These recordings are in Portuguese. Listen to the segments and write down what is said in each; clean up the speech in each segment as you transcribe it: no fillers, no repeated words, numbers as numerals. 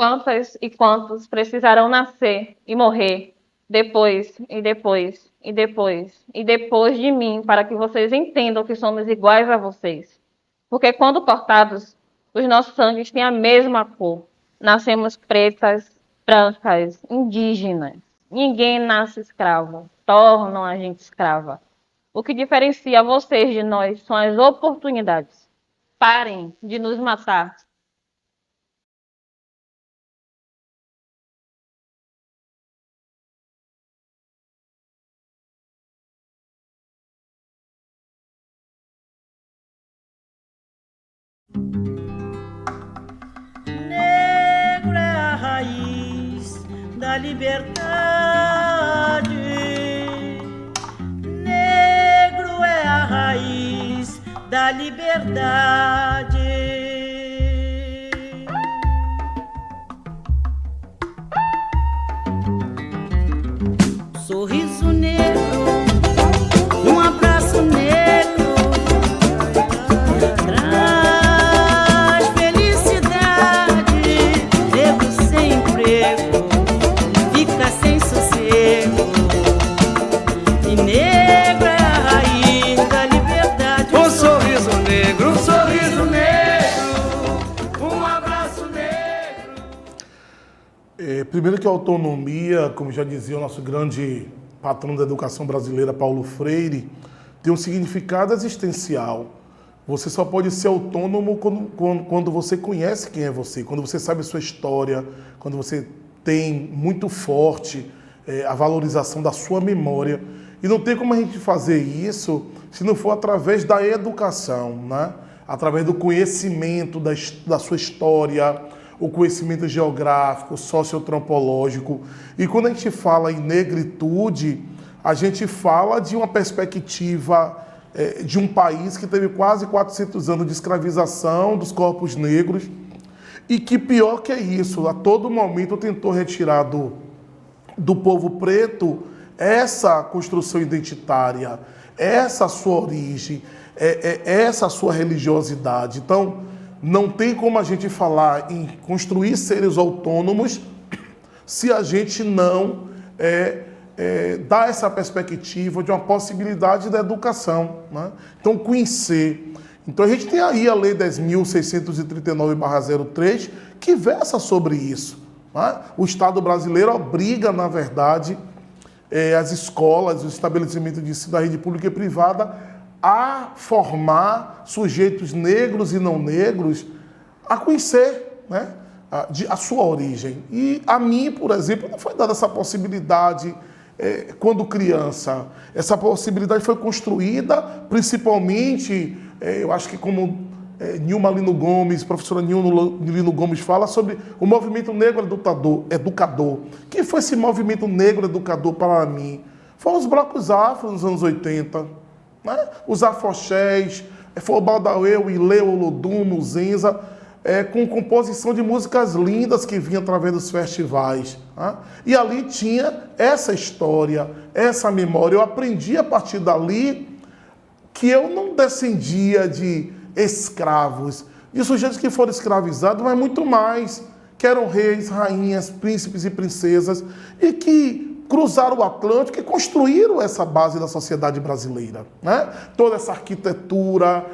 Quantas e quantos precisarão nascer e morrer depois e depois e depois e depois de mim para que vocês entendam que somos iguais a vocês? Porque quando cortados, os nossos sangues têm a mesma cor. Nascemos pretas, brancas, indígenas. Ninguém nasce escravo, tornam a gente escrava. O que diferencia vocês de nós são as oportunidades. Parem de nos matar. Negro é a raiz da liberdade. Negro é a raiz da liberdade. Sorriso negro, um abraço negro, traz felicidade. Negro sem emprego, fica sem sossego. E negro é a raiz da liberdade. Um sorriso negro, um abraço negro. Primeiro que a autonomia, como já dizia o nosso grande patrão da educação brasileira, Paulo Freire, tem um significado existencial. Você só pode ser autônomo quando você conhece quem é você, quando você sabe a sua história, quando você tem muito forte a valorização da sua memória. E não tem como a gente fazer isso se não for através da educação, né? Através do conhecimento da sua história, o conhecimento geográfico, socioantropológico. E quando a gente fala em negritude, a gente fala de uma perspectiva de um país que teve quase 400 anos de escravização dos corpos negros e que, pior que é isso, a todo momento tentou retirar do povo preto essa construção identitária, essa sua origem, essa sua religiosidade. Então, não tem como a gente falar em construir seres autônomos se a gente não dá essa perspectiva de uma possibilidade da educação, né? Então, conhecer. Então, a gente tem aí a Lei 10.639/03, que versa sobre isso, né? O Estado brasileiro obriga, na verdade, as escolas, os estabelecimentos de ensino da rede pública e privada a formar sujeitos negros e não negros a conhecer, né, a sua origem. E a mim, por exemplo, não foi dada essa possibilidade quando criança. Essa possibilidade foi construída principalmente, eu acho que como Nilma Lino Gomes, professora Nilma Lino Gomes fala sobre o movimento negro educador. Quem foi esse movimento negro educador para mim? Foram os blocos afro nos anos 80. Né? Os afoxés, foi o Baldauê, o Ilê, o Olodum, o Zenza, com composição de músicas lindas que vinham através dos festivais. Né? E ali tinha essa história, essa memória. Eu aprendi a partir dali que eu não descendia de escravos, de sujeitos que foram escravizados, mas muito mais, que eram reis, rainhas, príncipes e princesas, e que cruzaram o Atlântico e construíram essa base da sociedade brasileira, né? Toda essa arquitetura,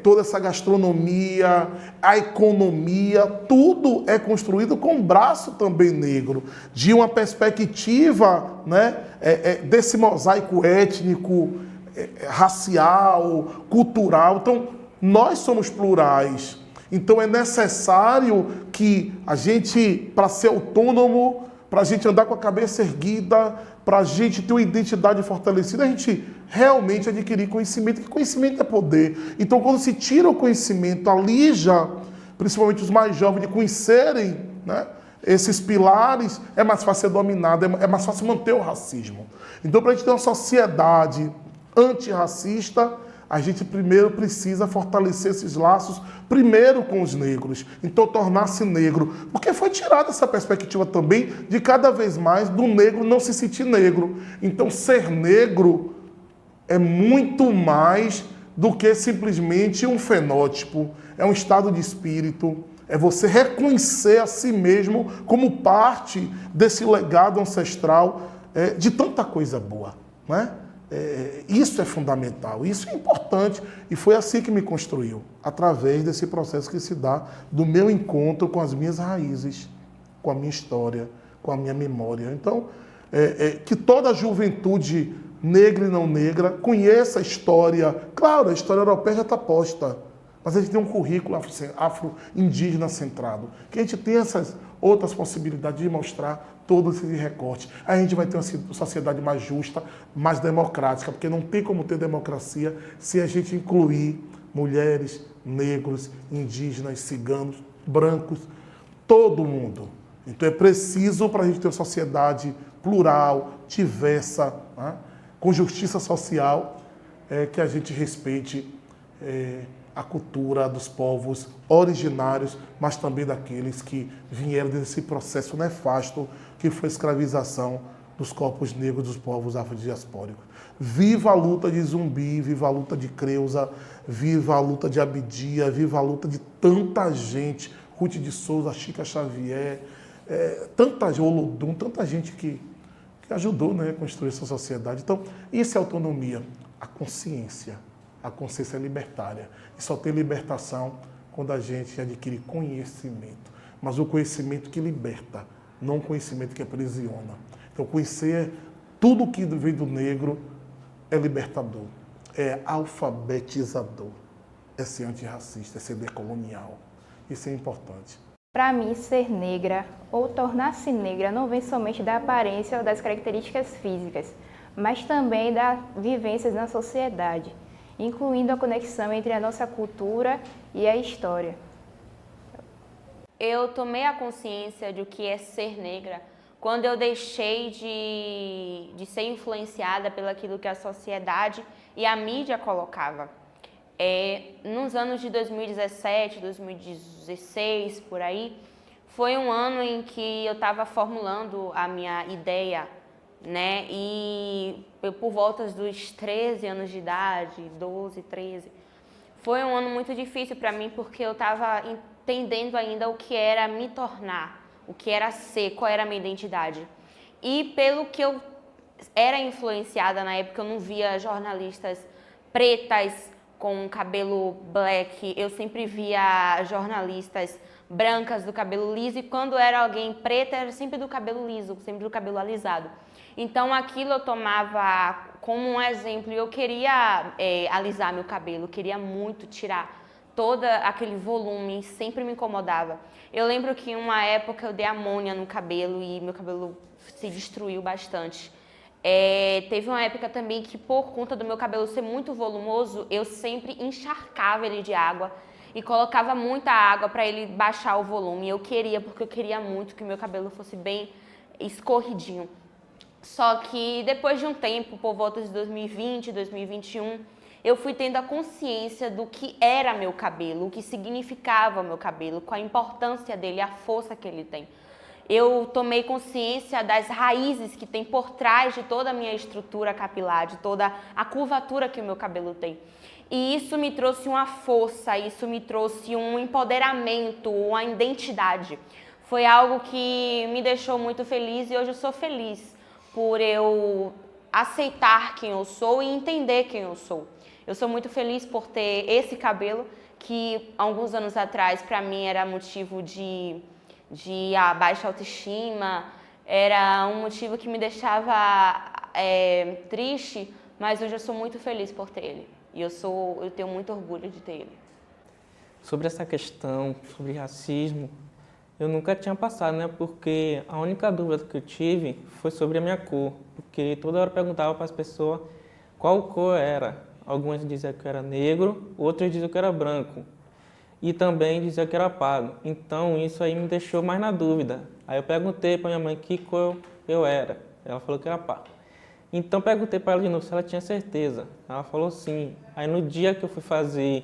toda essa gastronomia, a economia, tudo é construído com um braço também negro, de uma perspectiva, né, desse mosaico étnico, racial, cultural. Então, nós somos plurais. Então, é necessário que a gente, para ser autônomo, para a gente andar com a cabeça erguida, para a gente ter uma identidade fortalecida, a gente realmente adquirir conhecimento, que conhecimento é poder. Então, quando se tira o conhecimento, alija, principalmente os mais jovens, de conhecerem, né, esses pilares, é mais fácil ser dominado, é mais fácil manter o racismo. Então, para a gente ter uma sociedade antirracista, a gente primeiro precisa fortalecer esses laços, primeiro com os negros. Então, tornar-se negro. Porque foi tirada essa perspectiva também de cada vez mais do negro não se sentir negro. Então, ser negro é muito mais do que simplesmente um fenótipo. É um estado de espírito, É você reconhecer a si mesmo como parte desse legado ancestral de tanta coisa boa, né? Isso é fundamental, isso é importante e foi assim que me construiu, através desse processo que se dá do meu encontro com as minhas raízes, com a minha história, com a minha memória. Então, que toda a juventude negra e não negra conheça a história. Claro, a história europeia já está posta, mas a gente tem um currículo afro-indígena centrado, que a gente tem essas outras possibilidades de mostrar todo esse recorte. A gente vai ter uma sociedade mais justa, mais democrática, porque não tem como ter democracia se a gente incluir mulheres, negros, indígenas, ciganos, brancos, todo mundo. Então é preciso, para a gente ter uma sociedade plural, diversa, né, com justiça social, que a gente respeite a cultura dos povos originários, mas também daqueles que vieram desse processo nefasto que foi a escravização dos corpos negros dos povos afrodiaspóricos. Viva a luta de Zumbi, viva a luta de Creuza, viva a luta de Abdias, viva a luta de tanta gente, Ruth de Souza, Chica Xavier, Olodum, tanta gente que ajudou, né, a construir essa sociedade. Então, isso é autonomia, a consciência libertária. E só tem libertação quando a gente adquire conhecimento. Mas o conhecimento que liberta, não o conhecimento que aprisiona. Então, conhecer tudo que vem do negro é libertador, é alfabetizador, é ser antirracista, é ser decolonial. Isso é importante. Para mim, ser negra ou tornar-se negra não vem somente da aparência ou das características físicas, mas também das vivências na sociedade, incluindo a conexão entre a nossa cultura e a história. Eu tomei a consciência de o que é ser negra quando eu deixei de ser influenciada pelo aquilo que a sociedade e a mídia colocava. Nos anos de 2017, 2016, por aí, foi um ano em que eu estava formulando a minha ideia, né? E eu, por volta dos 13 anos de idade, 12, 13, foi um ano muito difícil para mim porque eu estava entendendo ainda o que era me tornar, o que era ser, qual era a minha identidade. E pelo que eu era influenciada na época, eu não via jornalistas pretas com cabelo black, eu sempre via jornalistas brancas do cabelo liso e quando era alguém preta era sempre do cabelo liso, sempre do cabelo alisado. Então aquilo eu tomava como um exemplo e eu queria alisar meu cabelo, queria muito tirar todo aquele volume, sempre me incomodava. Eu lembro que em uma época eu dei amônia no cabelo e meu cabelo se destruiu bastante. Teve uma época também que por conta do meu cabelo ser muito volumoso, eu sempre encharcava ele de água e colocava muita água para ele baixar o volume. Eu queria, porque eu queria muito que meu cabelo fosse bem escorridinho. Só que depois de um tempo, por volta de 2020, 2021, eu fui tendo a consciência do que era meu cabelo, o que significava o meu cabelo, qual a importância dele, a força que ele tem. Eu tomei consciência das raízes que tem por trás de toda a minha estrutura capilar, de toda a curvatura que o meu cabelo tem. E isso me trouxe uma força, isso me trouxe um empoderamento, uma identidade. Foi algo que me deixou muito feliz e hoje eu sou feliz por eu aceitar quem eu sou e entender quem eu sou. Eu sou muito feliz por ter esse cabelo que alguns anos atrás para mim era motivo de baixa autoestima, era um motivo que me deixava triste, mas hoje eu sou muito feliz por ter ele. E eu tenho muito orgulho de ter ele. Sobre essa questão, sobre racismo, eu nunca tinha passado, né? Porque a única dúvida que eu tive foi sobre a minha cor. Porque toda hora eu perguntava para as pessoas qual cor era. Algumas diziam que eu era negro, outras diziam que eu era branco. E também diziam que era pardo. Então isso aí me deixou mais na dúvida. Aí eu perguntei para minha mãe que cor eu era. Ela falou que era pardo. Então perguntei para ela de novo se ela tinha certeza. Ela falou sim. Aí no dia que eu fui fazer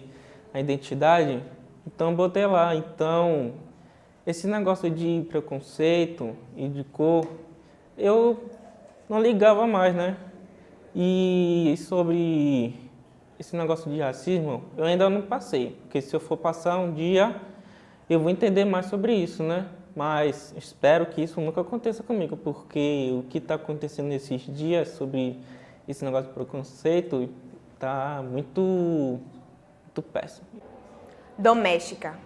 a identidade, então botei lá. Então esse negócio de preconceito e de cor, eu não ligava mais, né? E sobre esse negócio de racismo, eu ainda não passei. Porque se eu for passar um dia, eu vou entender mais sobre isso, né? Mas espero que isso nunca aconteça comigo, porque o que está acontecendo nesses dias sobre esse negócio de preconceito está muito péssimo. Doméstica.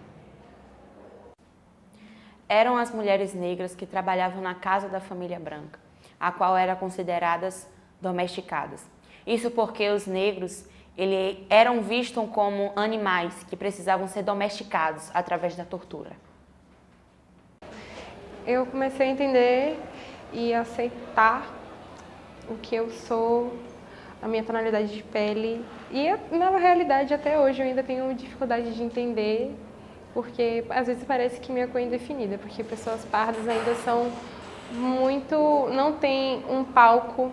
Eram as mulheres negras que trabalhavam na casa da família branca, a qual eram consideradas domesticadas. Isso porque os negros eram vistos como animais que precisavam ser domesticados através da tortura. Eu comecei a entender e aceitar o que eu sou, a minha tonalidade de pele. E na realidade, até hoje, eu ainda tenho dificuldade de entender, porque às vezes parece que minha cor é indefinida, porque pessoas pardas ainda são não tem um palco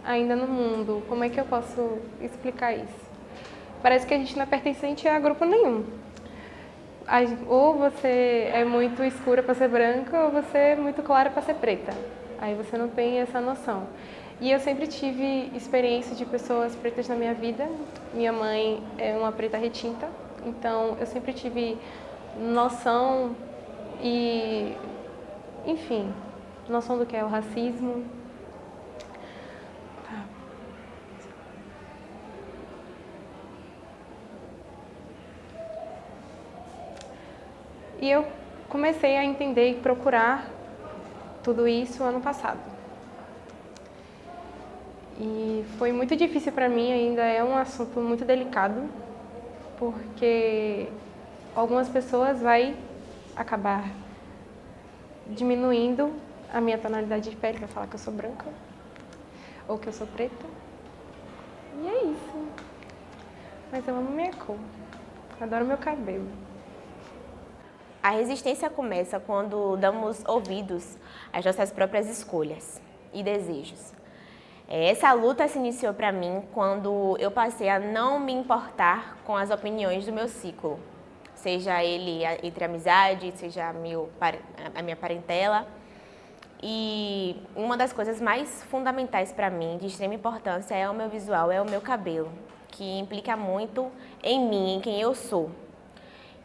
ainda no mundo. Como é que eu posso explicar isso? Parece que a gente não é pertencente a grupo nenhum. Ou você é muito escura para ser branca, ou você é muito clara para ser preta. Aí você não tem essa noção. E eu sempre tive experiência de pessoas pretas na minha vida. Minha mãe é uma preta retinta, então eu sempre tive noção e, enfim, noção do que é o racismo. E eu comecei a entender e procurar tudo isso ano passado. E foi muito difícil para mim, ainda é um assunto muito delicado, porque algumas pessoas vai acabar diminuindo a minha tonalidade de pele, vai falar que eu sou branca ou que eu sou preta. E é isso. Mas eu amo minha cor, adoro meu cabelo. A resistência começa quando damos ouvidos às nossas próprias escolhas e desejos. Essa luta se iniciou para mim quando eu passei a não me importar com as opiniões do meu ciclo, seja ele entre amizade, seja a minha parentela. E uma das coisas mais fundamentais para mim, de extrema importância, é o meu visual, é o meu cabelo, que implica muito em mim, em quem eu sou.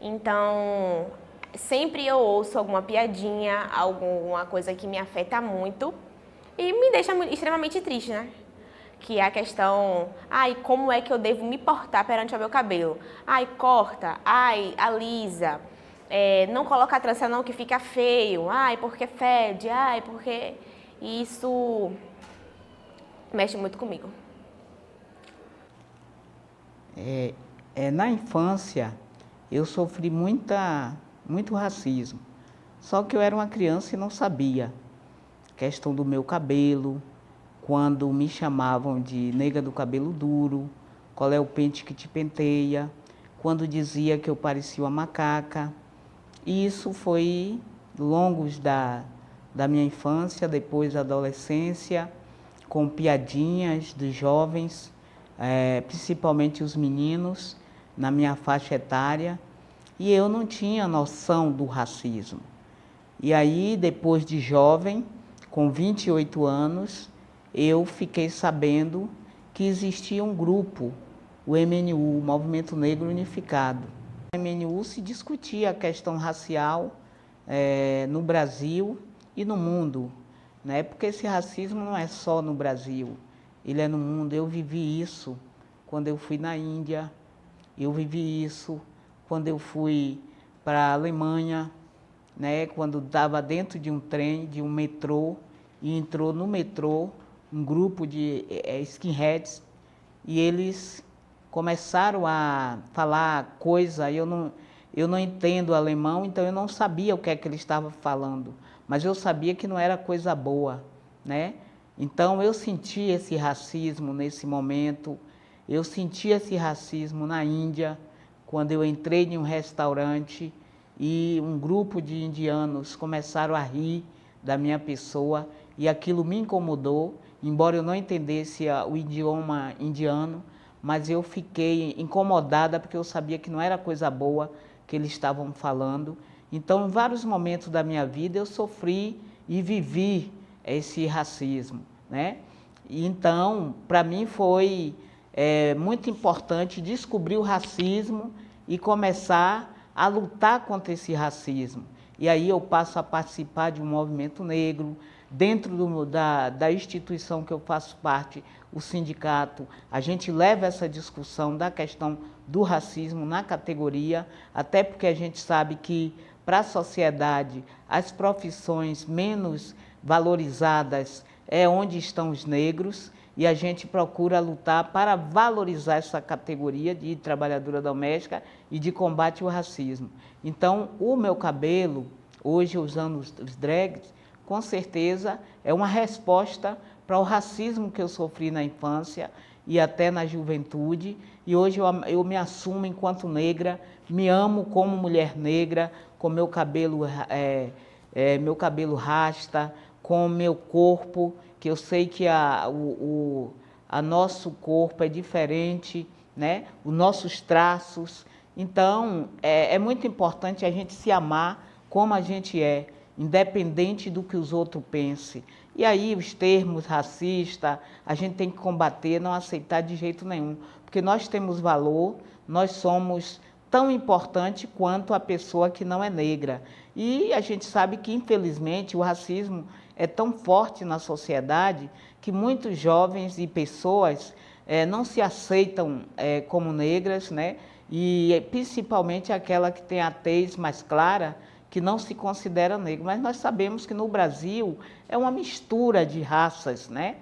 Então, sempre eu ouço alguma piadinha, alguma coisa que me afeta muito e me deixa extremamente triste, né? Que é a questão, como é que eu devo me portar perante o meu cabelo? Corta, alisa, não coloca a trança não que fica feio, porque fede, porque... Isso mexe muito comigo. Na infância, eu sofri muito racismo, só que eu era uma criança e não sabia. Questão do meu cabelo, quando me chamavam de nega do cabelo duro, qual é o pente que te penteia, quando dizia que eu parecia uma macaca. E isso foi longos da minha infância, depois da adolescência, com piadinhas dos jovens, principalmente os meninos, na minha faixa etária. E eu não tinha noção do racismo. E aí, depois de jovem, com 28 anos, eu fiquei sabendo que existia um grupo, o MNU, o Movimento Negro Unificado. No MNU se discutia a questão racial no Brasil e no mundo, né? Porque esse racismo não é só no Brasil, ele é no mundo. Eu vivi isso quando eu fui na Índia, eu vivi isso quando eu fui para a Alemanha, né, quando estava dentro de um trem, de um metrô, e entrou no metrô um grupo de skinheads, e eles começaram a falar coisa, eu não entendo alemão, então eu não sabia o que é que eles estavam falando, mas eu sabia que não era coisa boa, né? Então eu senti esse racismo nesse momento, eu senti esse racismo na Índia, quando eu entrei em um restaurante e um grupo de indianos começaram a rir da minha pessoa e aquilo me incomodou, embora eu não entendesse o idioma indiano, mas eu fiquei incomodada porque eu sabia que não era coisa boa que eles estavam falando. Então, em vários momentos da minha vida, eu sofri e vivi esse racismo, né? E então, para mim foi muito importante descobrir o racismo e começar a lutar contra esse racismo. E aí eu passo a participar de um movimento negro, dentro da instituição que eu faço parte, o sindicato, a gente leva essa discussão da questão do racismo na categoria, até porque a gente sabe que, para a sociedade, as profissões menos valorizadas é onde estão os negros, e a gente procura lutar para valorizar essa categoria de trabalhadora doméstica e de combate ao racismo. Então, o meu cabelo, hoje usando os drags, com certeza é uma resposta para o racismo que eu sofri na infância e até na juventude. E hoje eu me assumo enquanto negra, me amo como mulher negra, com meu cabelo rasta, com o meu corpo, que eu sei que a nosso corpo é diferente, né? Os nossos traços. Então, é muito importante a gente se amar como a gente é, independente do que os outros pensem. E aí os termos racista, a gente tem que combater, não aceitar de jeito nenhum, porque nós temos valor, nós somos tão importante quanto a pessoa que não é negra. E a gente sabe que, infelizmente, o racismo é tão forte na sociedade que muitos jovens e pessoas não se aceitam como negras, né? E principalmente aquela que tem a tez mais clara, que não se considera negro. Mas nós sabemos que no Brasil é uma mistura de raças, né?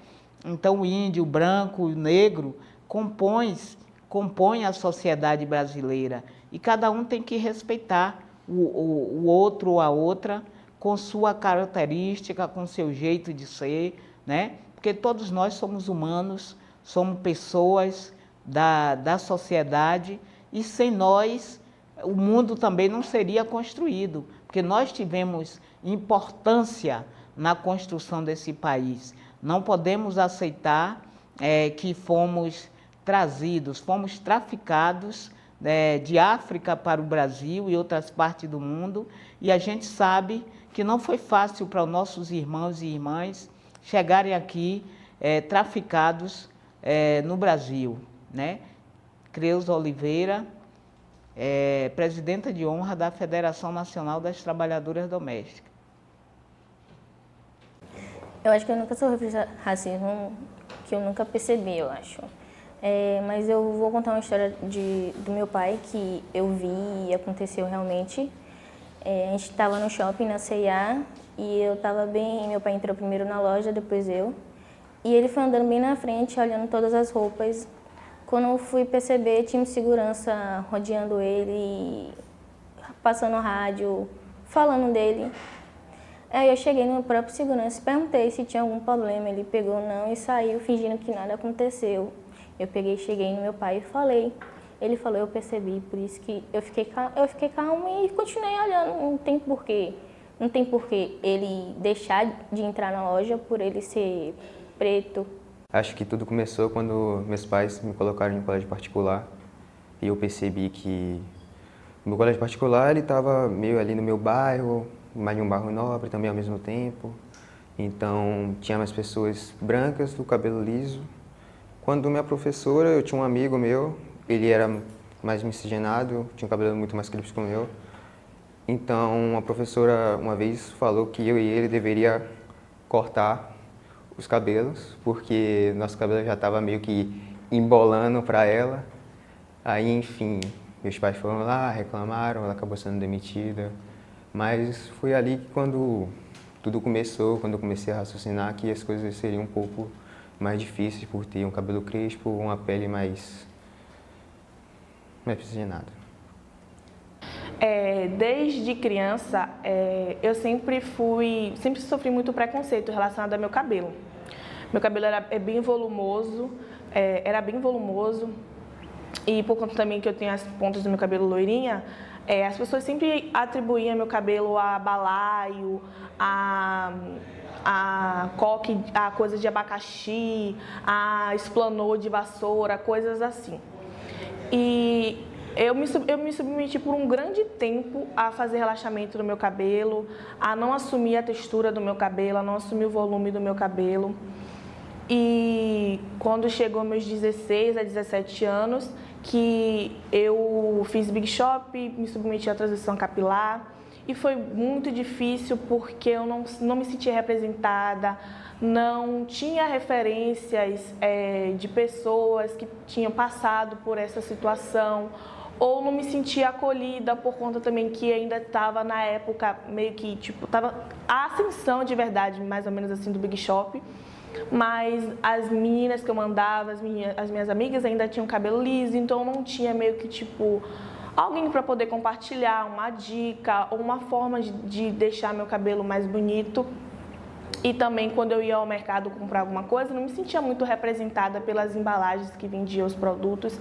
Então o índio, o branco, o negro compõem a sociedade brasileira. E cada um tem que respeitar o outro ou a outra com sua característica, com seu jeito de ser, né? Porque todos nós somos humanos, somos pessoas da sociedade, e sem nós o mundo também não seria construído, porque nós tivemos importância na construção desse país. Não podemos aceitar que fomos trazidos, fomos traficados de África para o Brasil e outras partes do mundo, e a gente sabe que não foi fácil para os nossos irmãos e irmãs chegarem aqui traficados no Brasil, né? Creuza Oliveira, presidenta de honra da Federação Nacional das Trabalhadoras Domésticas. Eu acho que eu nunca sofri racismo, que eu nunca percebi, eu acho. Mas eu vou contar uma história do meu pai, que eu vi e aconteceu realmente. A gente estava no shopping, na C&A, e eu estava bem... Meu pai entrou primeiro na loja, depois eu. E ele foi andando bem na frente, olhando todas as roupas. Quando eu fui perceber, tinha um segurança rodeando ele, passando rádio, falando dele. Aí eu cheguei no próprio segurança e perguntei se tinha algum problema. Ele pegou não e saiu, fingindo que nada aconteceu. Eu cheguei no meu pai e falei. Ele falou, eu percebi, por isso que eu fiquei calma e continuei olhando. Não tem porquê ele deixar de entrar na loja por ele ser preto. Acho que tudo começou quando meus pais me colocaram em um colégio particular e eu percebi que o meu colégio particular ele estava meio ali no meu bairro, mas em um bairro nobre também ao mesmo tempo. Então tinha mais pessoas brancas do cabelo liso. Quando minha professora, eu tinha um amigo meu, ele era mais miscigenado, tinha um cabelo muito mais crespo que o meu. Então a professora uma vez falou que eu e ele deveria cortar os cabelos, porque nosso cabelo já estava meio que embolando para ela. Aí, enfim, meus pais foram lá, reclamaram, ela acabou sendo demitida. Mas foi ali que quando tudo começou, quando eu comecei a raciocinar que as coisas seriam um pouco mais difíceis por ter um cabelo crespo, uma pele mais miscigenada. Desde criança, eu sempre sofri muito preconceito relacionado ao meu cabelo. Meu cabelo era bem volumoso, e por conta também que eu tenho as pontas do meu cabelo loirinha, as pessoas sempre atribuíam meu cabelo a balaio, a coque, a coisa de abacaxi, a esplanô de vassoura, coisas assim. E eu me submeti por um grande tempo a fazer relaxamento do meu cabelo, a não assumir a textura do meu cabelo, a não assumir o volume do meu cabelo. E quando chegou meus 16 a 17 anos, que eu fiz Big Shop, me submeti à transição capilar e foi muito difícil porque eu não me sentia representada, não tinha referências de pessoas que tinham passado por essa situação, ou não me sentia acolhida por conta também que ainda estava na época meio que, tipo, estava a ascensão de verdade, mais ou menos assim, do Big Shop. Mas as meninas que eu mandava, as minhas amigas ainda tinham cabelo liso, então não tinha meio que, tipo, alguém para poder compartilhar uma dica ou uma forma de deixar meu cabelo mais bonito. E também, quando eu ia ao mercado comprar alguma coisa, não me sentia muito representada pelas embalagens que vendiam os produtos.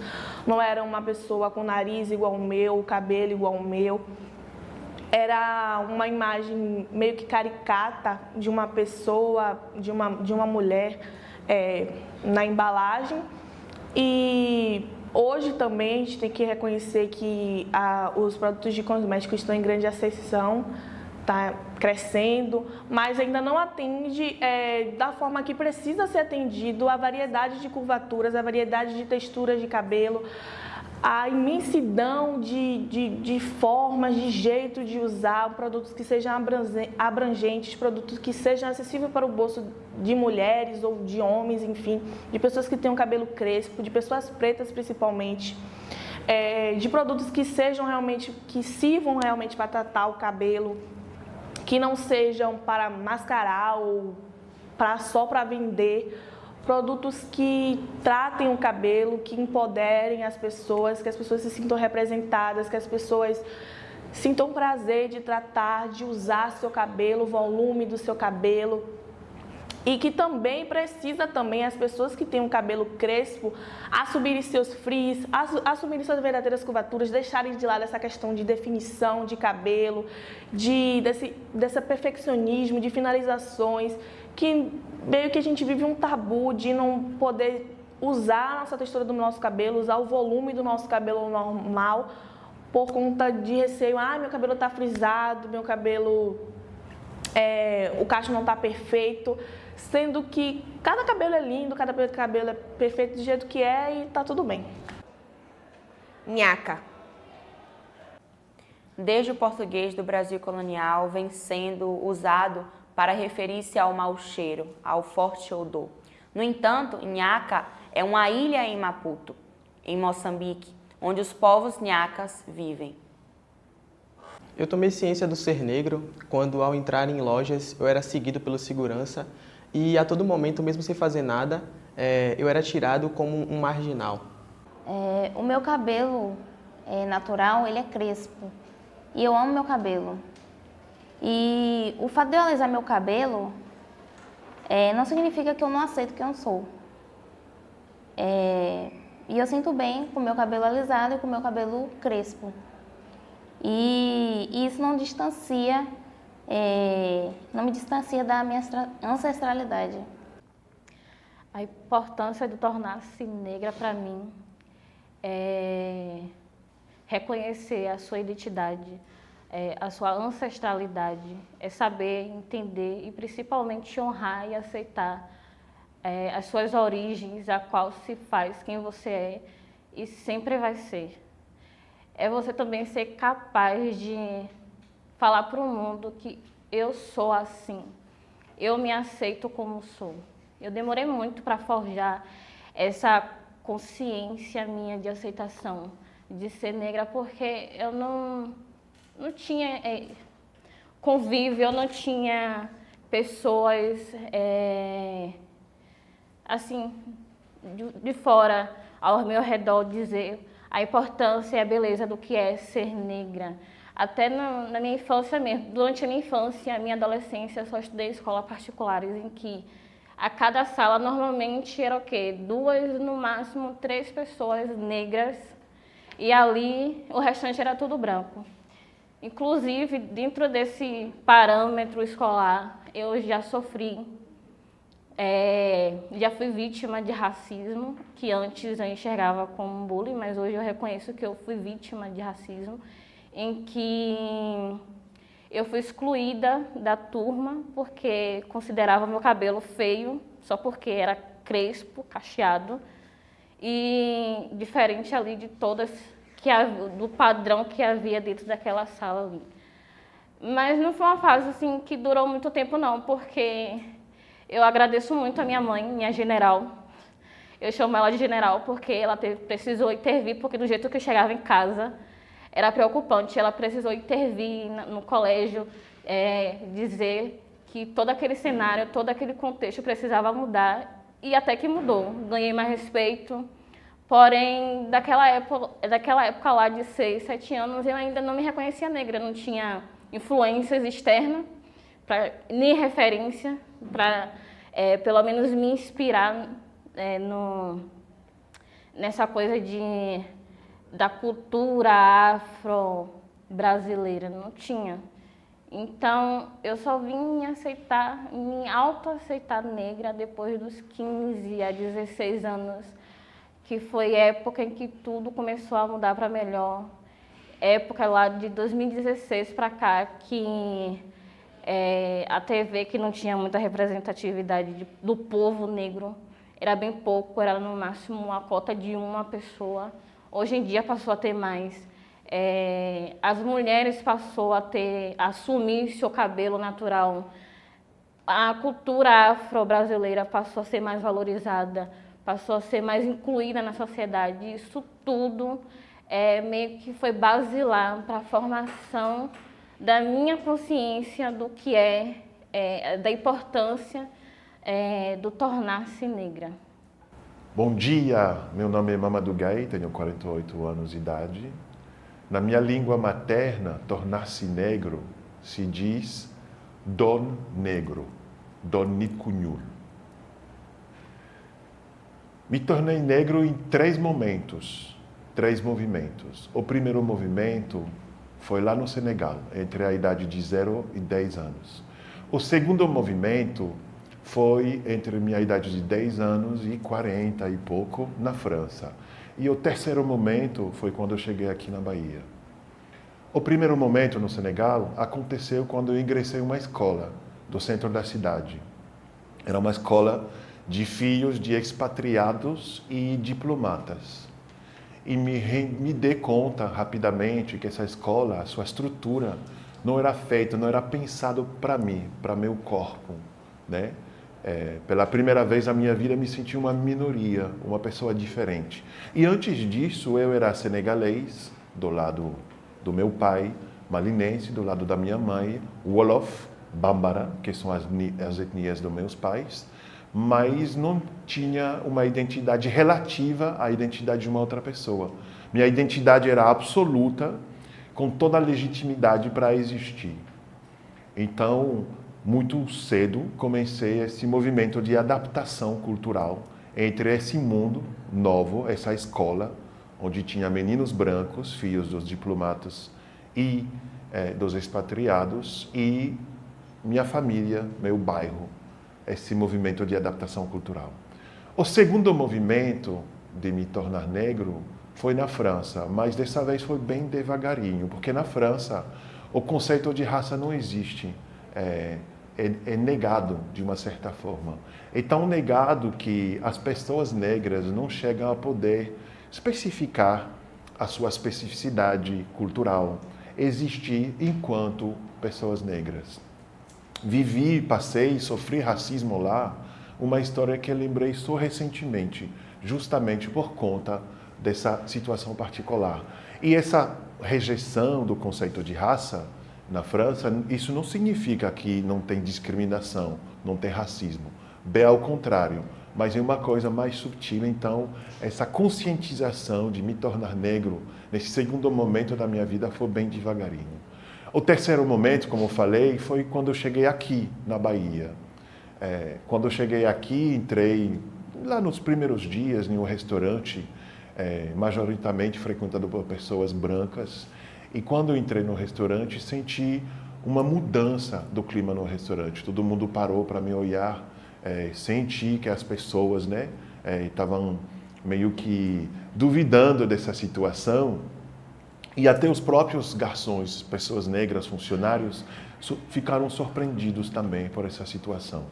Não era uma pessoa com nariz igual ao meu, cabelo igual ao meu. Era uma imagem meio que caricata de uma pessoa, de uma mulher na embalagem. E hoje também a gente tem que reconhecer que os produtos de cosméticos estão em grande ascensão, está crescendo, mas ainda não atende da forma que precisa ser atendido a variedade de curvaturas, a variedade de texturas de cabelo, a imensidão de formas, de jeito de usar, produtos que sejam abrangentes, produtos que sejam acessíveis para o bolso de mulheres ou de homens, enfim, de pessoas que tenham cabelo crespo, de pessoas pretas principalmente, de produtos que sejam realmente, que sirvam realmente para tratar o cabelo, que não sejam para mascarar ou só para vender. Produtos que tratem o cabelo, que empoderem as pessoas, que as pessoas se sintam representadas, que as pessoas sintam prazer de tratar, de usar seu cabelo, o volume do seu cabelo. E que também precisa também as pessoas que têm um cabelo crespo assumirem seus frizz, assumirem suas verdadeiras curvaturas, deixarem de lado essa questão de definição de cabelo, desse perfeccionismo, de finalizações, que meio que a gente vive um tabu de não poder usar a nossa textura do nosso cabelo, usar o volume do nosso cabelo normal, por conta de receio, meu cabelo está frisado, meu cabelo, o cacho não está perfeito, sendo que cada cabelo é lindo, cada cabelo é perfeito do jeito que é e está tudo bem. Nhaca. Desde o português do Brasil colonial vem sendo usado para referir-se ao mau cheiro, ao forte odor. No entanto, Nhaca é uma ilha em Maputo, em Moçambique, onde os povos Nhacas vivem. Eu tomei ciência do ser negro quando, ao entrar em lojas, eu era seguido pelo segurança e, a todo momento, mesmo sem fazer nada, eu era tirado como um marginal. O meu cabelo natural, ele é crespo e eu amo meu cabelo. E o fato de eu alisar meu cabelo não significa que eu não aceito quem eu sou. E eu sinto bem com o meu cabelo alisado e com o meu cabelo crespo. E isso não me distancia da minha ancestralidade. A importância de tornar-se negra para mim é reconhecer a sua identidade, a sua ancestralidade, é saber, entender e principalmente honrar e aceitar as suas origens, a qual se faz quem você é e sempre vai ser. É você também ser capaz de falar para o mundo que eu sou assim, eu me aceito como sou. Eu demorei muito para forjar essa consciência minha de aceitação, de ser negra, porque eu não tinha convívio, eu não tinha pessoas assim, de fora, ao meu redor, dizer a importância e a beleza do que é ser negra. Até na minha infância mesmo, durante a minha infância e a minha adolescência, eu só estudei em escolas particulares em que a cada sala normalmente era o quê? 2, no máximo 3 pessoas negras e ali o restante era tudo branco. Inclusive, dentro desse parâmetro escolar, eu já sofri, já fui vítima de racismo, que antes eu enxergava como bullying, mas hoje eu reconheço que eu fui vítima de racismo, em que eu fui excluída da turma porque considerava meu cabelo feio, só porque era crespo, cacheado. e diferente ali de todas, do padrão que havia dentro daquela sala ali. Mas não foi uma fase assim que durou muito tempo não, porque eu agradeço muito a minha mãe, minha general. Eu chamo ela de general porque ela precisou intervir, porque do jeito que eu chegava em casa era preocupante. Ela precisou intervir no colégio, dizer que todo aquele cenário, todo aquele contexto precisava mudar, e até que mudou. Ganhei mais respeito, porém, daquela época lá de 6, 7 anos, eu ainda não me reconhecia negra, não tinha influências externas, nem referência, para pelo menos me inspirar nessa coisa da cultura afro-brasileira, não tinha. Então, eu só vim me auto-aceitar negra depois dos 15 a 16 anos, que foi a época em que tudo começou a mudar para melhor. Época lá de 2016 para cá, que a TV, que não tinha muita representatividade do povo negro, era bem pouco, era no máximo uma cota de uma pessoa. Hoje em dia passou a ter mais. As mulheres passou a assumir seu cabelo natural. A cultura afro-brasileira passou a ser mais valorizada, passou a ser mais incluída na sociedade. Isso tudo meio que foi basilar para a formação da minha consciência do que da importância do tornar-se negra. Bom dia, meu nome é Mamadou Gaye, tenho 48 anos de idade. Na minha língua materna, tornar-se negro se diz don negro, don nitkunyul. Me tornei negro em 3 momentos, 3 movimentos. O primeiro movimento foi lá no Senegal, entre a idade de 0 e 10 anos. O segundo movimento foi entre minha idade de 10 anos e 40 e pouco, na França. E o terceiro momento foi quando eu cheguei aqui na Bahia. O primeiro momento no Senegal aconteceu quando eu ingressei em uma escola do centro da cidade. Era uma escola de filhos de expatriados e diplomatas. E me dei conta rapidamente que essa escola, a sua estrutura, não era feita, não era pensado para mim, para meu corpo, né? Pela primeira vez na minha vida me senti uma minoria, uma pessoa diferente. E antes disso eu era senegalês, do lado do meu pai, malinense, do lado da minha mãe, Wolof, Bambara, que são as etnias dos meus pais, mas não tinha uma identidade relativa à identidade de uma outra pessoa. Minha identidade era absoluta, com toda a legitimidade para existir. Então, muito cedo, comecei esse movimento de adaptação cultural entre esse mundo novo, essa escola, onde tinha meninos brancos, filhos dos diplomatas e dos expatriados, e minha família, meu bairro, esse movimento de adaptação cultural. O segundo movimento de me tornar negro foi na França, mas dessa vez foi bem devagarinho, porque na França o conceito de raça não existe. É negado de uma certa forma. É tão negado que as pessoas negras não chegam a poder especificar a sua especificidade cultural, existir enquanto pessoas negras. Vivi, passei, sofri racismo lá, uma história que eu lembrei só recentemente, justamente por conta dessa situação particular. E essa rejeição do conceito de raça na França, isso não significa que não tem discriminação, não tem racismo. Bem ao contrário, mas é uma coisa mais sutil. Então, essa conscientização de me tornar negro, nesse segundo momento da minha vida, foi bem devagarinho. O terceiro momento, como eu falei, foi quando eu cheguei aqui, na Bahia. Quando eu cheguei aqui, entrei lá nos primeiros dias em um restaurante, majoritariamente frequentado por pessoas brancas. E quando eu entrei no restaurante, senti uma mudança do clima no restaurante. Todo mundo parou para me olhar, senti que as pessoas estavam meio que duvidando dessa situação. E até os próprios garçons, pessoas negras, funcionários, ficaram surpreendidos também por essa situação.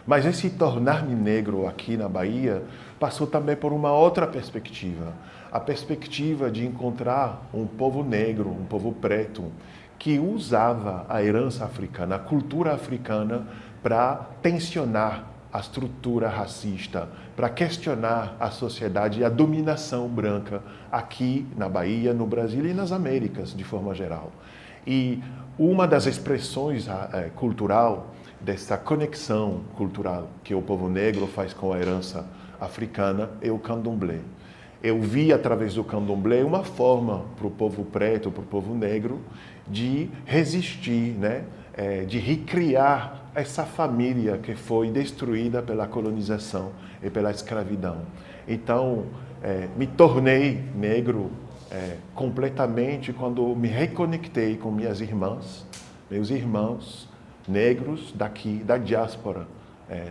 Mas esse tornar-me negro aqui na Bahia passou também por uma outra perspectiva. A perspectiva de encontrar um povo negro, um povo preto, que usava a herança africana, a cultura africana, para tensionar a estrutura racista, para questionar a sociedade e a dominação branca aqui na Bahia, no Brasil e nas Américas, de forma geral. E uma das expressões cultural dessa conexão cultural que o povo negro faz com a herança africana é o candomblé. Eu vi através do candomblé uma forma para o povo preto, para o povo negro, de resistir, né? De recriar essa família que foi destruída pela colonização e pela escravidão. Então, me tornei negro completamente quando me reconectei com minhas irmãs, meus irmãos negros daqui, da diáspora,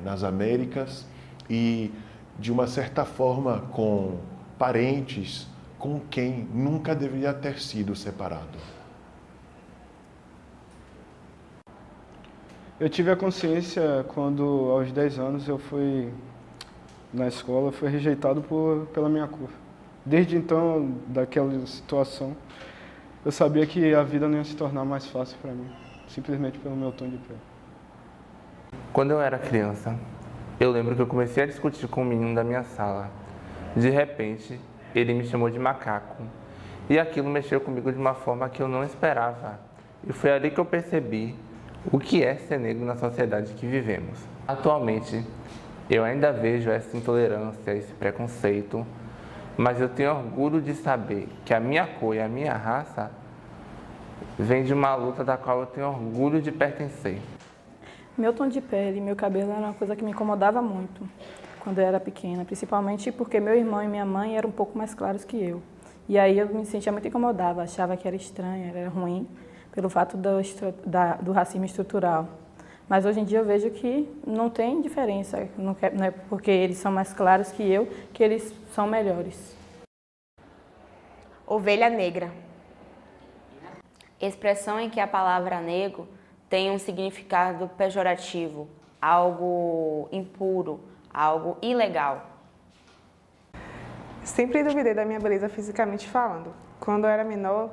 nas Américas, e de uma certa forma com parentes com quem nunca deveria ter sido separado. Eu tive a consciência quando, aos 10 anos, eu fui na escola, fui rejeitado pela minha cor. Desde então, daquela situação, eu sabia que a vida não ia se tornar mais fácil para mim, simplesmente pelo meu tom de pele. Quando eu era criança, eu lembro que eu comecei a discutir com um menino da minha sala. De repente, ele me chamou de macaco. E aquilo mexeu comigo de uma forma que eu não esperava. E foi ali que eu percebi o que é ser negro na sociedade que vivemos. Atualmente, eu ainda vejo essa intolerância, esse preconceito, mas eu tenho orgulho de saber que a minha cor e a minha raça vem de uma luta da qual eu tenho orgulho de pertencer. Meu tom de pele e meu cabelo era uma coisa que me incomodava muito quando eu era pequena, principalmente porque meu irmão e minha mãe eram um pouco mais claros que eu. E aí eu me sentia muito incomodada, achava que era estranho, era ruim, pelo fato do racismo estrutural. Mas hoje em dia eu vejo que não tem diferença, não é porque eles são mais claros que eu, que eles são melhores. Ovelha negra. Expressão em que a palavra negro tem um significado pejorativo, algo impuro, algo ilegal. Sempre duvidei da minha beleza fisicamente falando. Quando eu era menor,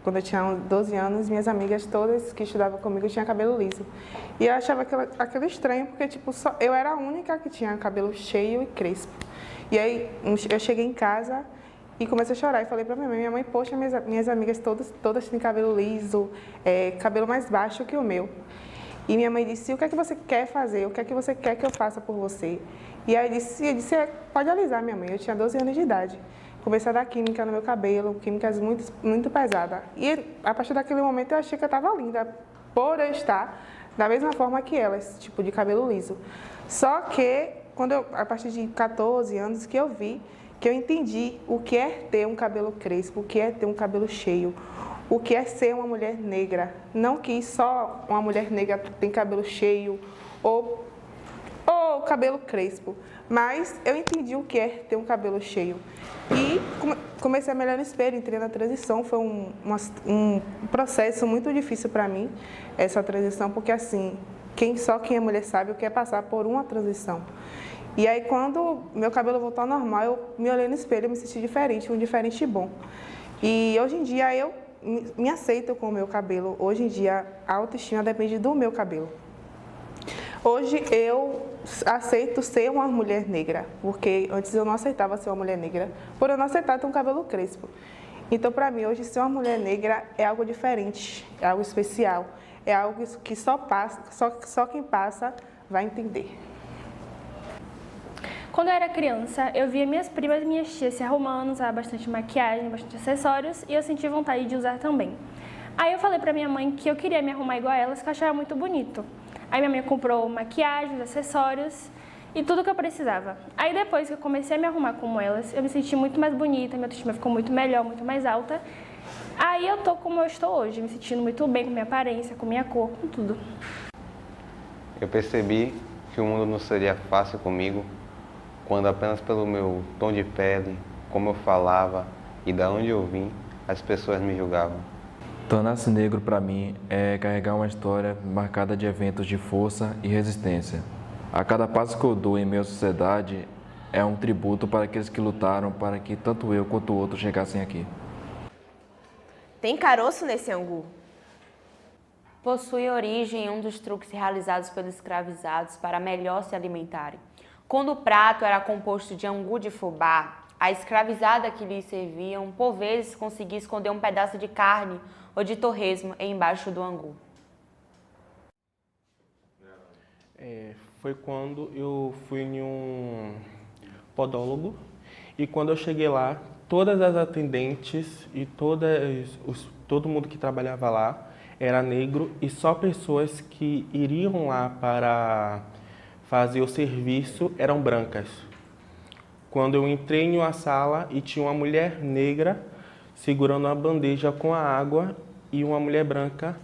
quando eu tinha 12 anos, minhas amigas todas que estudavam comigo tinham cabelo liso. E eu achava aquilo estranho, porque tipo, só eu era a única que tinha cabelo cheio e crespo. E aí eu cheguei em casa e comecei a chorar. E falei pra minha mãe, poxa, minhas amigas todas têm cabelo liso, cabelo mais baixo que o meu. E minha mãe disse, o que é que você quer fazer? O que é que você quer que eu faça por você? E aí eu disse, pode alisar, minha mãe. Eu tinha 12 anos de idade. Comecei a dar química no meu cabelo, químicas muito, muito pesadas. E a partir daquele momento eu achei que eu estava linda, por eu estar da mesma forma que elas, tipo de cabelo liso. Só que, a partir de 14 anos, que eu vi, que eu entendi o que é ter um cabelo crespo, o que é ter um cabelo cheio, o que é ser uma mulher negra. Não que só uma mulher negra tem cabelo cheio ou cabelo crespo, mas eu entendi o que é ter um cabelo cheio. E comecei a me olhar no espelho, entrei na transição, foi um processo muito difícil para mim, essa transição, porque assim, só quem é mulher sabe o que é passar por uma transição. E aí quando meu cabelo voltou ao normal, eu me olhei no espelho e me senti diferente, um diferente bom. E hoje em dia eu me aceito com o meu cabelo, hoje em dia a autoestima depende do meu cabelo. Hoje eu aceito ser uma mulher negra, porque antes eu não aceitava ser uma mulher negra, por eu não aceitar ter um cabelo crespo. Então, para mim, hoje ser uma mulher negra é algo diferente, é algo especial, é algo que só quem passa vai entender. Quando eu era criança, eu via minhas primas e minhas tias se arrumando, usar bastante maquiagem, bastante acessórios, e eu senti vontade de usar também. Aí eu falei pra minha mãe que eu queria me arrumar igual a elas, que eu achava muito bonito. Aí minha mãe comprou maquiagem, acessórios e tudo que eu precisava. Aí depois que eu comecei a me arrumar como elas, eu me senti muito mais bonita, minha autoestima ficou muito melhor, muito mais alta. Aí eu tô como eu estou hoje, me sentindo muito bem com minha aparência, com minha cor, com tudo. Eu percebi que o mundo não seria fácil comigo quando apenas pelo meu tom de pele, como eu falava e da onde eu vim, as pessoas me julgavam. Tornar-se negro para mim é carregar uma história marcada de eventos de força e resistência. A cada passo que eu dou em meio à sociedade é um tributo para aqueles que lutaram para que tanto eu quanto o outro chegassem aqui. Tem caroço nesse angu? Possui origem em um dos truques realizados pelos escravizados para melhor se alimentarem. Quando o prato era composto de angu de fubá, a escravizada que lhe serviam, por vezes, conseguia esconder um pedaço de carne ou de torresmo embaixo do angu. Foi quando eu fui em um podólogo e quando eu cheguei lá, todas as atendentes e todo mundo que trabalhava lá era negro e só pessoas que iriam lá para fazer o serviço eram brancas. Quando eu entrei em uma sala e tinha uma mulher negra segurando uma bandeja com a água e uma mulher branca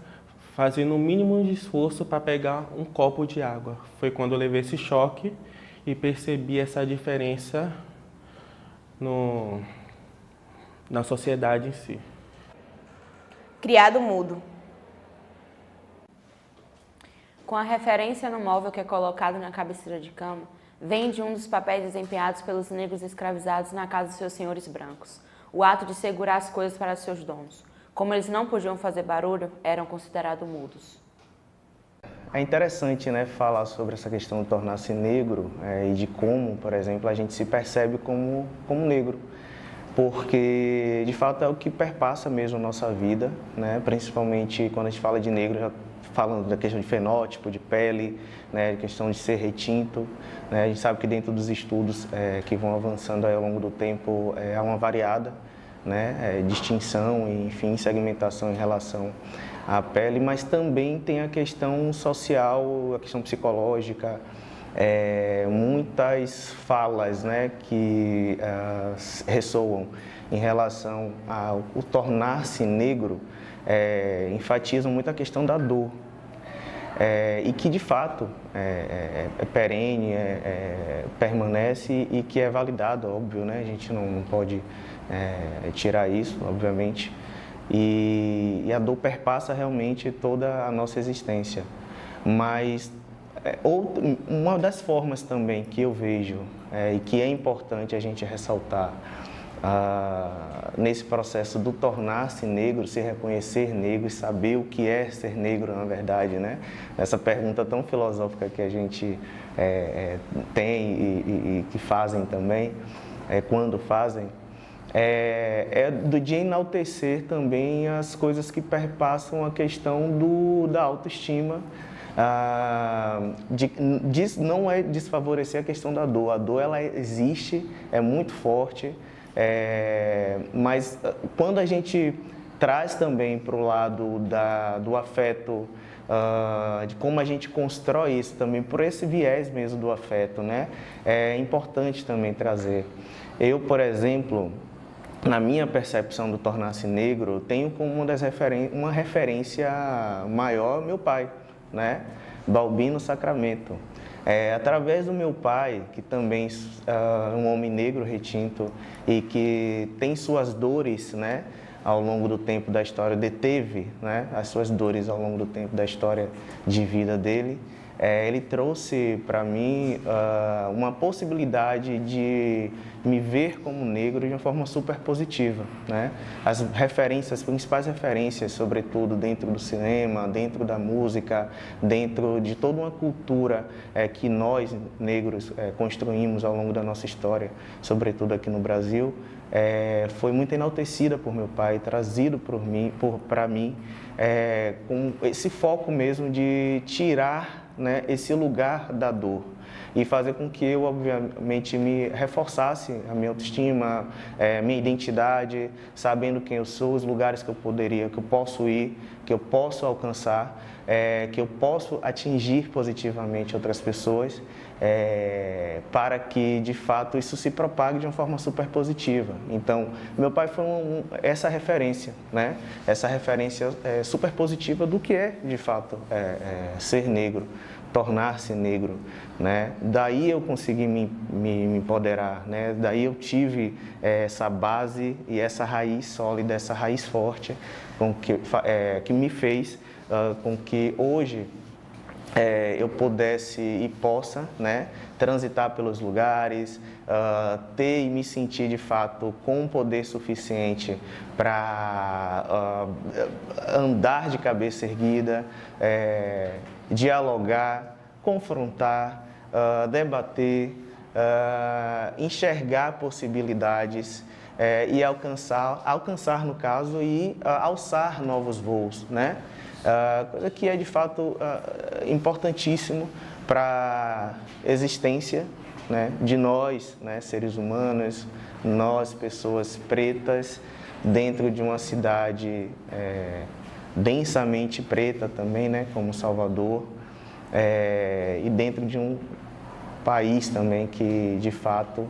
fazendo o mínimo de esforço para pegar um copo de água. Foi quando eu levei esse choque e percebi essa diferença na sociedade em si. Criado mudo. Com a referência no móvel que é colocado na cabeceira de cama, vem de um dos papéis desempenhados pelos negros escravizados na casa de seus senhores brancos, o ato de segurar as coisas para seus donos. Como eles não podiam fazer barulho, eram considerados mudos. É interessante, né, falar sobre essa questão de tornar-se negro e de como, por exemplo, a gente se percebe como negro. Porque, de fato, é o que perpassa mesmo a nossa vida, né, principalmente quando a gente fala de negro, já falando da questão de fenótipo, de pele, né, de questão de ser retinto. Né, a gente sabe que dentro dos estudos que vão avançando ao longo do tempo, há uma variada, né, distinção e, enfim, segmentação em relação à pele, mas também tem a questão social, a questão psicológica, muitas falas, né, que ressoam em relação ao tornar-se negro, enfatizam muito a questão da dor. E que de fato é perene, permanece e que é validado, óbvio, né? A gente não pode tirar isso, obviamente, e a dor perpassa realmente toda a nossa existência. Mas uma das formas também que eu vejo e que é importante a gente ressaltar nesse processo do tornar-se negro, se reconhecer negro e saber o que é ser negro, na verdade, né? Essa pergunta tão filosófica que a gente tem e que fazem também, quando fazem, de enaltecer também as coisas que perpassam a questão da autoestima, não é desfavorecer a questão da dor. A dor, ela existe, é muito forte, mas quando a gente traz também para o lado do afeto, de como a gente constrói isso também, por esse viés mesmo do afeto, né? É importante também trazer. Eu, por exemplo, na minha percepção do tornar-se negro, tenho como uma referência maior meu pai, né? Balbino Sacramento. Através do meu pai, que também é um homem negro retinto e que tem suas dores, né, ao longo do tempo da história, deteve, né, as suas dores ao longo do tempo da história de vida dele, ele trouxe para mim uma possibilidade de me ver como negro de uma forma super positiva, né? As principais referências, sobretudo dentro do cinema, dentro da música, dentro de toda uma cultura que nós, negros, construímos ao longo da nossa história, sobretudo aqui no Brasil, foi muito enaltecida por meu pai, trazido para mim, com esse foco mesmo de tirar, né, esse lugar da dor e fazer com que eu, obviamente, me reforçasse a minha autoestima, minha identidade, sabendo quem eu sou, os lugares que eu posso ir, que eu posso alcançar, que eu posso atingir positivamente outras pessoas, para que, de fato, isso se propague de uma forma super positiva. Então, meu pai foi essa referência, né? Essa referência super positiva do que é, de fato, ser negro. tornar-se negro, né? Daí eu consegui me empoderar, né? Daí eu tive essa base e essa raiz sólida, essa raiz forte que me fez com que hoje eu pudesse e possa, né, transitar pelos lugares, ter e me sentir de fato com um poder suficiente para andar de cabeça erguida, dialogar, confrontar, debater, enxergar possibilidades e alcançar no caso, e alçar novos voos, né? Coisa que é de fato importantíssimo para a existência, né, de nós, né, seres humanos, nós, pessoas pretas, dentro de uma cidade densamente preta também, né, como Salvador, e dentro de um país também que, de fato,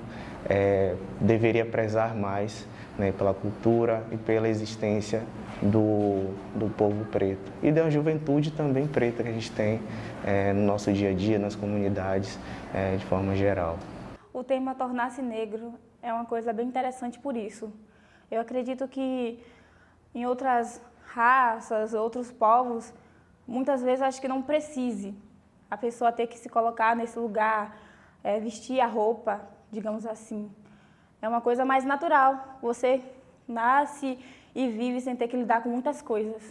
deveria prezar mais, né, pela cultura e pela existência do povo preto. E da juventude também preta que a gente tem no nosso dia a dia, nas comunidades, de forma geral. O tema tornar-se negro é uma coisa bem interessante por isso. Eu acredito que em outras raças, outros povos, muitas vezes acho que não precise a pessoa ter que se colocar nesse lugar, vestir a roupa, digamos assim. É uma coisa mais natural. Você nasce e vive sem ter que lidar com muitas coisas.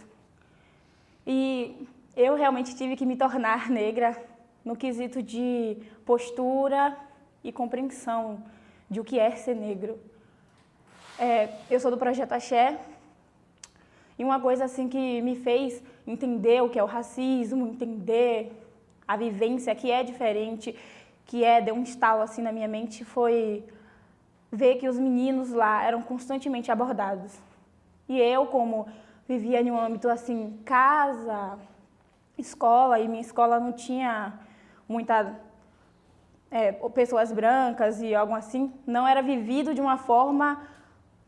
E eu realmente tive que me tornar negra no quesito de postura e compreensão de o que é ser negro. Eu sou do Projeto Axé, e uma coisa assim que me fez entender o que é o racismo, entender a vivência que é diferente, que deu um estalo assim na minha mente, foi ver que os meninos lá eram constantemente abordados. E eu, como vivia em um âmbito assim, casa, escola, e minha escola não tinha muita pessoas brancas e algo assim, não era vivido de uma forma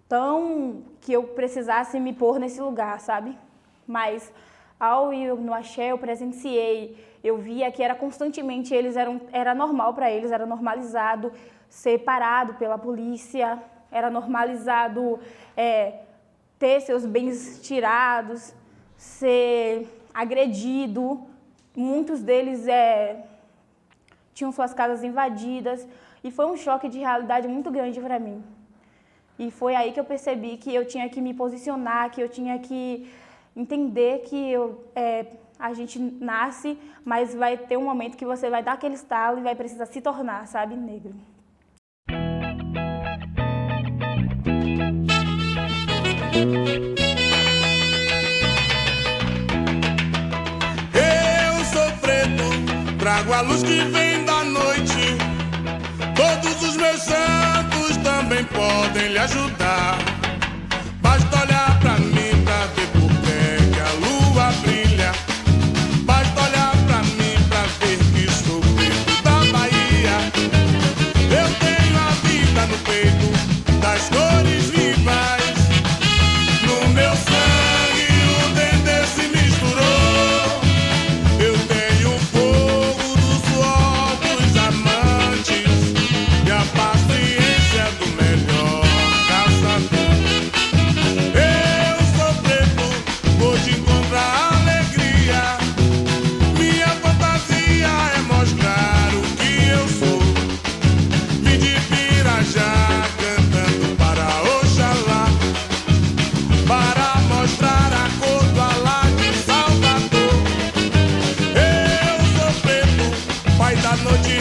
tão que eu precisasse me pôr nesse lugar, sabe? Mas ao ir no axé eu presenciei, eu via que era constantemente, era normal para eles, era normalizado ser parado pela polícia, era normalizado ter seus bens tirados, ser agredido. Muitos deles tinham suas casas invadidas, e foi um choque de realidade muito grande para mim. E foi aí que eu percebi que eu tinha que me posicionar, que eu tinha que entender que a gente nasce, mas vai ter um momento que você vai dar aquele estalo e vai precisar se tornar, sabe, negro. Eu sou preto, trago a luz que vem da noite. Todos os meus santos também podem lhe ajudar. Basta olhar pra mim pra ver por que a lua brilha. Basta olhar pra mim pra ver que sou preto da Bahia. Eu tenho a vida no peito das cores vivas. No meu sangue o dendê se misturou. Eu tenho o fogo do suor dos amantes e a paciência do melhor caçador. Eu sou preto, vou te encontrar alegria. Minha fantasia é mostrar o que eu sou. Vim de Pirajá cantando para Oxalá, para mostrar a cor do Alá de Salvador. Eu sou preto, pai da noite,